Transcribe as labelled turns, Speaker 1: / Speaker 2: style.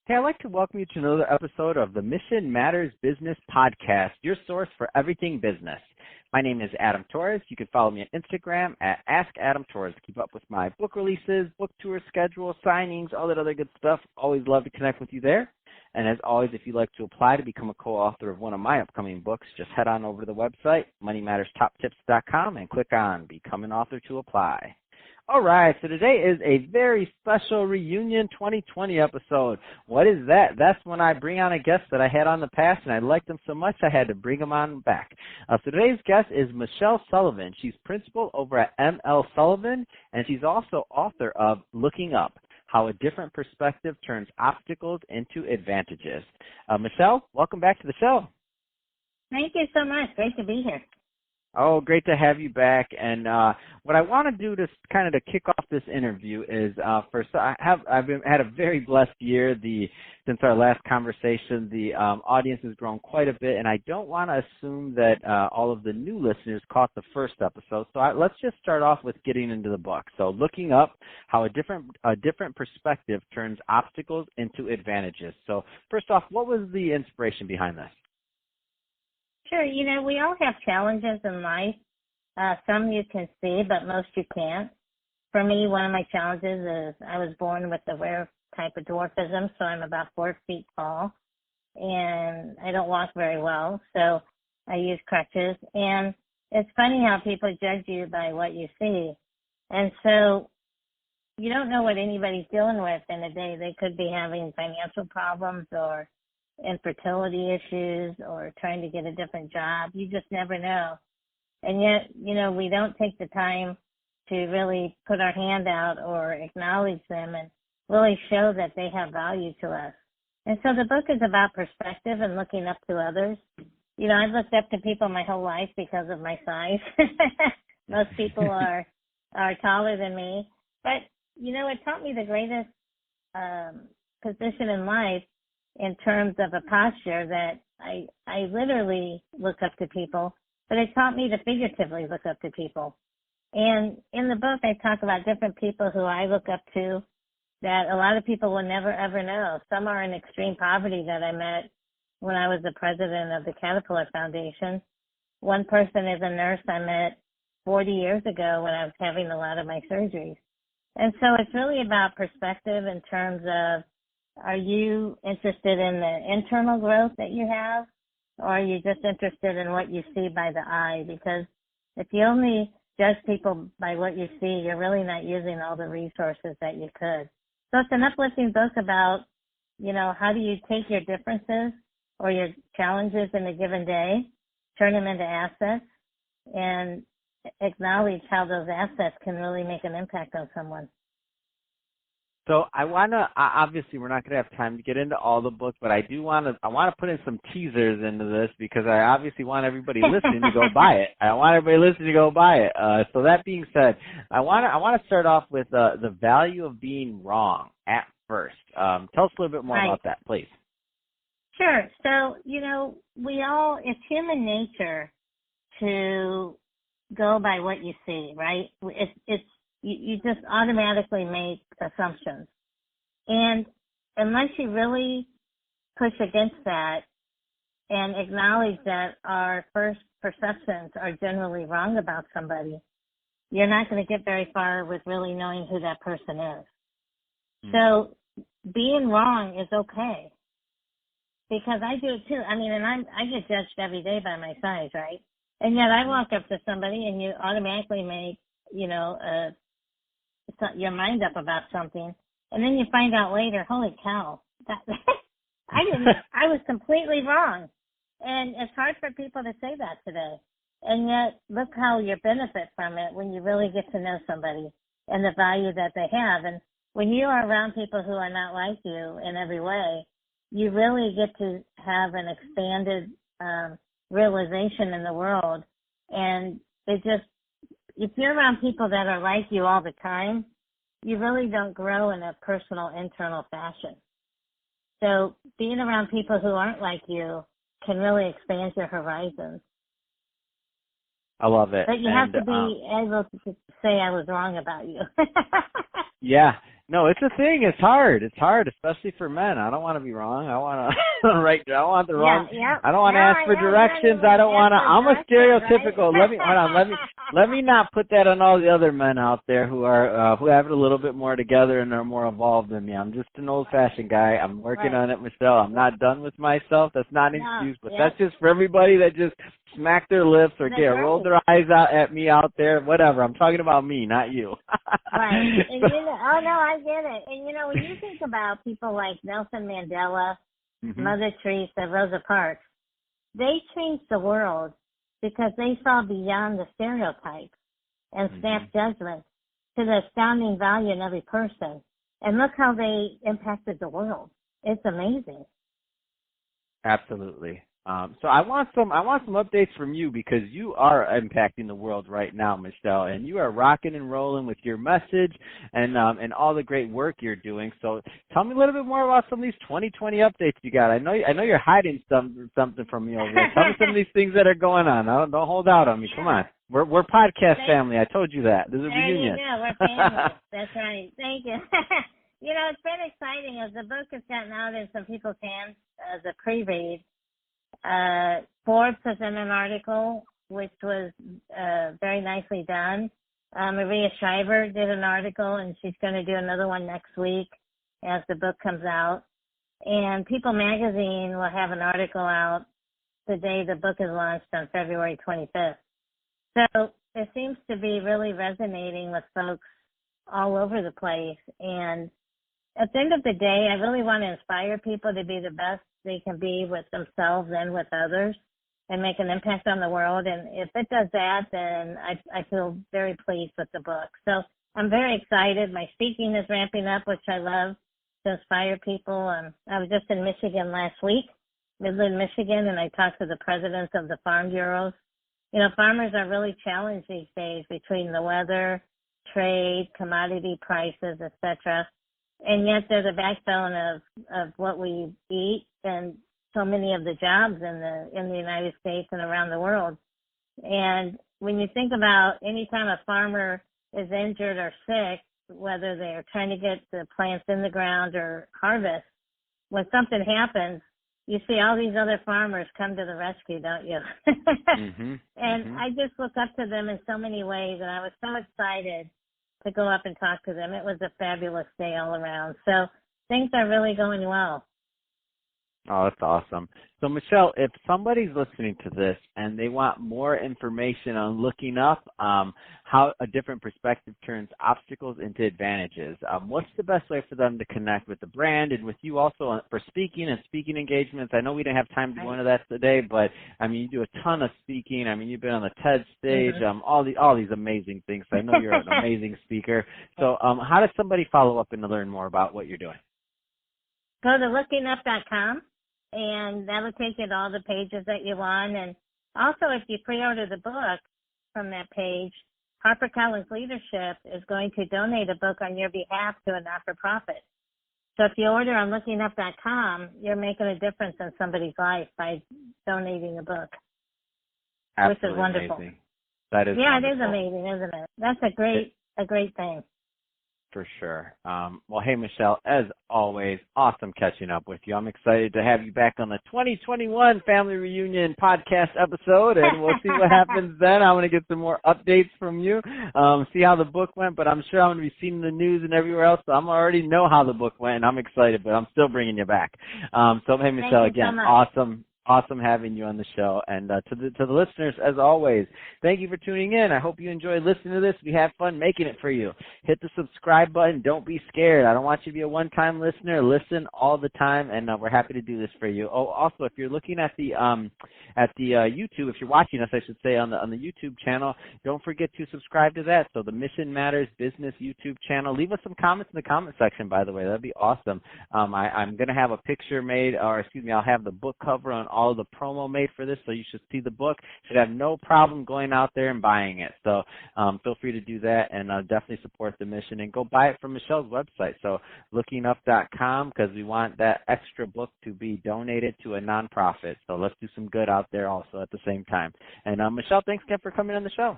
Speaker 1: Hey, I'd like to welcome you to another episode of the Mission Matters Business Podcast, your source for everything business. My name is Adam Torres. You can follow me on Instagram at AskAdamTorres to keep up with my book releases, book tour schedule, signings, all that other good stuff. Always love to connect with you there. And as always, if you'd like to apply to become a co-author of one of my upcoming books, just head on over to the website, moneymatterstoptips.com, and click on Become an Author to apply. All right, so today is a very special reunion 2020 episode. What is that? That's when I bring on a guest that I had on the past, and I liked them so much I had to bring them on back. So today's guest is Miche Sullivan. She's principal over at ML Sullivan, and she's also author of Looking Up, How a Different Perspective Turns Obstacles into Advantages. Miche, welcome back to the show.
Speaker 2: Thank you so much. Great to be here.
Speaker 1: Oh, great to have you back. And what I want to do to kind of to kick off this interview is first, I've had a very blessed year. Since our last conversation, the audience has grown quite a bit, and I don't want to assume that all of the new listeners caught the first episode. So let's just start off with getting into the book. So, Looking Up, How a Different Perspective Turns Obstacles into Advantages. So, first off, what was the inspiration behind this?
Speaker 2: Sure. We all have challenges in life. Some you can see, but most you can't. For me, one of my challenges is I was born with the rare type of dwarfism, so I'm about 4 feet tall, and I don't walk very well, so I use crutches. And it's funny how people judge you by what you see. And so you don't know what anybody's dealing with in a day. They could be having financial problems or infertility issues or trying to get a different job. You just never know. And yet, we don't take the time to really put our hand out or acknowledge them and really show that they have value to us. And so the book is about perspective and looking up to others. I've looked up to people my whole life because of my size. Most people are taller than me. But, it taught me the greatest position in life in terms of a posture that I literally look up to people, but it taught me to figuratively look up to people. And in the book, I talk about different people who I look up to that a lot of people will never, ever know. Some are in extreme poverty that I met when I was the president of the Caterpillar Foundation. One person is a nurse I met 40 years ago when I was having a lot of my surgeries. And so it's really about perspective in terms of, are you interested in the internal growth that you have, or are you just interested in what you see by the eye? Because if you only judge people by what you see, you're really not using all the resources that you could. So it's an uplifting book about, how do you take your differences or your challenges in a given day, turn them into assets, and acknowledge how those assets can really make an impact on someone.
Speaker 1: So obviously we're not going to have time to get into all the book, but I want to put in some teasers into this because I obviously want everybody listening to go buy it. I want everybody listening to go buy it. So that being said, I want to start off with the value of being wrong at first. Tell us a little bit more about that, please.
Speaker 2: Sure. So, it's human nature to go by what you see, right? You just automatically make assumptions. And unless you really push against that and acknowledge that our first perceptions are generally wrong about somebody, you're not going to get very far with really knowing who that person is. So being wrong is okay. Because I do it too. And I get judged every day by my size, right? And yet I walk up to somebody and you automatically make, your mind up about something, and then you find out later, holy cow, I was completely wrong. And it's hard for people to say that today. And yet, look how you benefit from it when you really get to know somebody and the value that they have. And when you are around people who are not like you in every way, you really get to have an expanded realization in the world. And if you're around people that are like you all the time, you really don't grow in a personal, internal fashion. So being around people who aren't like you can really expand your horizons.
Speaker 1: I love it.
Speaker 2: But you have to be able to say I was wrong about you.
Speaker 1: Yeah. No, it's a thing. It's hard. It's hard, especially for men. I don't want to be wrong. I want to right. I want the wrong.
Speaker 2: Yeah.
Speaker 1: I don't want to
Speaker 2: No,
Speaker 1: ask
Speaker 2: I
Speaker 1: for
Speaker 2: know.
Speaker 1: directions. I don't want to. I'm a stereotypical.
Speaker 2: Right?
Speaker 1: Let me not put that on all the other men out there who are who have it a little bit more together and are more evolved than me. I'm just an old-fashioned guy. I'm working on it, Michelle. I'm not done with myself. That's not an excuse, but that's just for everybody that just smack their lips or roll their eyes out at me out there. Whatever. I'm talking about me, not you.
Speaker 2: Right. And oh no, I get it. And when you think about people like Nelson Mandela, Mother Teresa, Rosa Parks, they changed the world because they saw beyond the stereotypes and snapped judgment to the astounding value in every person. And look how they impacted the world. It's amazing.
Speaker 1: Absolutely. So I want some updates from you because you are impacting the world right now, Michelle, and you are rocking and rolling with your message and all the great work you're doing. So tell me a little bit more about some of these 2020 updates you got. I know you're hiding something from me over there. Tell me some of these things that are going on. Don't hold out on me. Come on. We're podcast family. I told you that. This is a reunion.
Speaker 2: There you go. We're family. That's right. Thank you. It's been exciting as the book has gotten out in some people's hands as a pre-read. Forbes has done an article which was very nicely done. Maria Shriver did an article, and she's going to do another one next week as the book comes out. And People Magazine will have an article out the day the book is launched on February 25th. So it seems to be really resonating with folks all over the place. And at the end of the day, I really want to inspire people to be the best they can be with themselves and with others and make an impact on the world. And if it does that, then I feel very pleased with the book. So I'm very excited. My speaking is ramping up, which I love, to inspire people. I was just in Michigan last week, Midland, Michigan, and I talked to the presidents of the farm bureaus. Farmers are really challenged these days between the weather, trade, commodity prices, etc. And yet they're the backbone of what we eat and so many of the jobs in the United States and around the world. And when you think about any time a farmer is injured or sick, whether they're trying to get the plants in the ground or harvest, when something happens, you see all these other farmers come to the rescue, don't you? And I just look up to them in so many ways, and I was so excited to go up and talk to them. It was a fabulous day all around. So things are really going well.
Speaker 1: Oh, that's awesome. So, Michelle, if somebody's listening to this and they want more information on looking up how a different perspective turns obstacles into advantages, what's the best way for them to connect with the brand and with you also for speaking and speaking engagements? I know we didn't have time to go into that today, but, you do a ton of speaking. You've been on the TED stage, all these amazing things. I know you're an amazing speaker. So how does somebody follow up and learn more about what you're doing?
Speaker 2: Go to lookingup.com. And that'll take you to all the pages that you want. And also, if you pre-order the book from that page, HarperCollins Leadership is going to donate a book on your behalf to a not-for-profit. So if you order on lookingup.com, you're making a difference in somebody's life by donating a book,
Speaker 1: Absolutely
Speaker 2: which is wonderful.
Speaker 1: Amazing. That is
Speaker 2: wonderful. It is amazing, isn't it? That's a great thing.
Speaker 1: For sure. Well, hey, Michelle, as always, awesome catching up with you. I'm excited to have you back on the 2021 Family Reunion podcast episode, and we'll see what happens then. I want to get some more updates from you, see how the book went, but I'm sure I'm going to be seeing the news and everywhere else, so I'm already know how the book went, and I'm excited, but I'm still bringing you back. So, hey, Michelle, again, awesome having you on the show. And to the listeners, as always, thank you for tuning in. I hope you enjoyed listening to this. We had fun making it for you. Hit the subscribe button. Don't be scared. I don't want you to be a one-time listener. Listen all the time, and we're happy to do this for you. Oh, also, if you're looking at the YouTube, if you're watching us, I should say, on the YouTube channel, don't forget to subscribe to that. So the Mission Matters Business YouTube channel. Leave us some comments in the comment section, by the way. That'd be awesome. I'm going to have a picture made, I'll have the book cover on all of the promo made for this, so you should see the book. Should have no problem going out there and buying it. So feel free to do that, and definitely support the mission and go buy it from Michelle's website. So lookingup.com, because we want that extra book to be donated to a nonprofit. So let's do some good out there also at the same time. And Michelle, thanks again for coming on the show.